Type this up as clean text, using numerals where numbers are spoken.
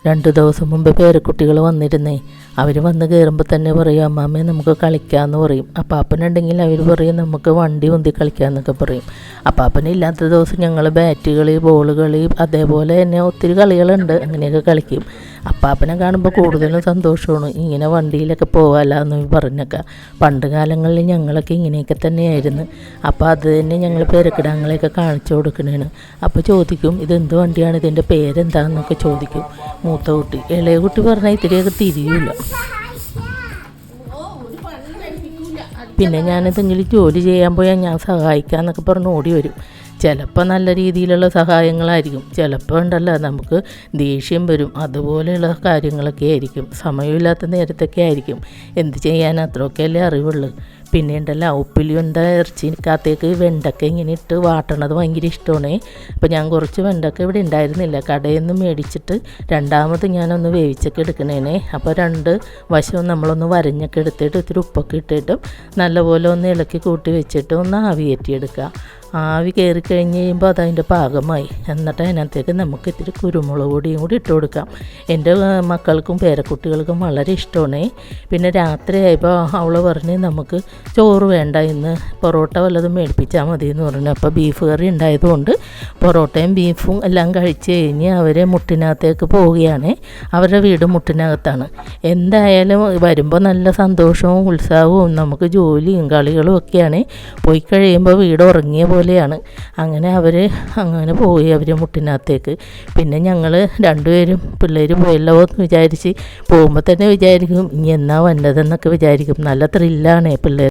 2 ദിവസം മുമ്പ് പേരക്കുട്ടികൾ വന്നിരുന്നേ. അവർ വന്ന് കയറുമ്പോൾ തന്നെ പറയും, അമ്മാമ്മേ നമുക്ക് കളിക്കാമെന്ന് പറയും. അപ്പാപ്പനുണ്ടെങ്കിൽ അവർ പറയും നമുക്ക് വണ്ടി ഉന്തി കളിക്കാമെന്നൊക്കെ പറയും. അപ്പാപ്പനില്ലാത്ത ദിവസം ഞങ്ങൾ ബാറ്റ് കളി, ബോൾ കളി, അതേപോലെ തന്നെ ഒത്തിരി കളികളുണ്ട്, അങ്ങനെയൊക്കെ കളിക്കും. അപ്പാപ്പനെ കാണുമ്പോൾ കൂടുതലും സന്തോഷമാണ്, ഇങ്ങനെ വണ്ടിയിലൊക്കെ പോകാമല്ലോ പറഞ്ഞൊക്കെ. പണ്ട് കാലങ്ങളിൽ ഞങ്ങളൊക്കെ ഇങ്ങനെയൊക്കെ തന്നെയായിരുന്നു. അപ്പോൾ അത് തന്നെ ഞങ്ങൾ പേരക്കിടാങ്ങളെയൊക്കെ കാണിച്ചു കൊടുക്കണേണ്. അപ്പോൾ ചോദിക്കും, ഇതെന്ത് വണ്ടിയാണ്, ഇതിൻ്റെ പേരെന്താണെന്നൊക്കെ ചോദിക്കും. മൂത്ത കുട്ടി. ഇളയ കുട്ടി പറഞ്ഞാൽ ഇത്തിരിയൊക്കെ തിരിയൂല. പിന്നെ ഞാനെന്തെങ്കിലും ജോലി ചെയ്യാൻ പോയാൽ ഞാൻ സഹായിക്കാമെന്നൊക്കെ പറഞ്ഞ് ഓടി വരും. ചിലപ്പോൾ നല്ല രീതിയിലുള്ള സഹായങ്ങളായിരിക്കും, ചിലപ്പോൾ ഉണ്ടല്ലോ നമുക്ക് ദേഷ്യം വരും. അതുപോലെയുള്ള കാര്യങ്ങളൊക്കെ ആയിരിക്കും. സമയമില്ലാത്ത നേരത്തൊക്കെ ആയിരിക്കും. എന്ത് ചെയ്യാൻ, അത്രയൊക്കെയല്ലേ അറിവുള്ളൂ. പിന്നെ ഉണ്ടല്ലോ ഉപ്പിലിയുണ്ട ഇറച്ചിക്കകത്തേക്ക് വെണ്ടക്ക ഇങ്ങനെ ഇട്ട് വാട്ടണത് ഭയങ്കര ഇഷ്ടമാണ്. അപ്പോൾ ഞാൻ കുറച്ച് വെണ്ടക്ക ഇവിടെ ഉണ്ടായിരുന്നില്ല, കടയിൽ നിന്ന് മേടിച്ചിട്ട് രണ്ടാമത് ഞാനൊന്ന് വേവിച്ചൊക്കെ എടുക്കണേനെ. അപ്പോൾ 2 വശവും നമ്മളൊന്ന് വരഞ്ഞൊക്കെ എടുത്തിട്ട് ഇത്തിരി ഉപ്പൊക്കെ ഇട്ടിട്ടും നല്ലപോലെ ഒന്ന് ഇളക്കി കൂട്ടി വെച്ചിട്ട് ഒന്ന് ആവിയേറ്റിയെടുക്കുക. ആവി കയറി കഴിഞ്ഞ് കഴിയുമ്പോൾ അതതിൻ്റെ പാകമായി. എന്നിട്ട് അതിനകത്തേക്ക് നമുക്ക് ഇത്തിരി കുരുമുളക് പൊടിയും കൂടി ഇട്ട് കൊടുക്കാം. എൻ്റെ മക്കൾക്കും പേരക്കുട്ടികൾക്കും വളരെ ഇഷ്ടമാണ്. പിന്നെ രാത്രിയായപ്പോൾ അവൾ പറഞ്ഞ് നമുക്ക് ചോറ് വേണ്ട, ഇന്ന് പൊറോട്ട വല്ലതും മേടിപ്പിച്ചാൽ മതി എന്ന് പറഞ്ഞു. അപ്പോൾ ബീഫ് കറി ഉണ്ടായതുകൊണ്ട് പൊറോട്ടയും ബീഫും എല്ലാം കഴിച്ച് കഴിഞ്ഞ് അവർ മുട്ടിനകത്തേക്ക് പോവുകയാണ്. അവരുടെ വീട് മുട്ടിനകത്താണ്. എന്തായാലും വരുമ്പോൾ നല്ല സന്തോഷവും ഉത്സാഹവും നമുക്ക് ജോലിയും കളികളും ഒക്കെയാണ്. പോയി കഴിയുമ്പോൾ വീട് ഉറങ്ങിയ പോലെയാണ്. അങ്ങനെ അങ്ങനെ പോയി അവർ മുട്ടിനകത്തേക്ക്. പിന്നെ ഞങ്ങൾ 2 പേരും പിള്ളേർ പോയല്ലോ എന്ന് വിചാരിച്ച് പോകുമ്പോൾ തന്നെ വിചാരിക്കും ഇനി എന്നാ വന്നതെന്നൊക്കെ വിചാരിക്കും. നല്ല ത്രില്ലാണ് പിള്ളേർ.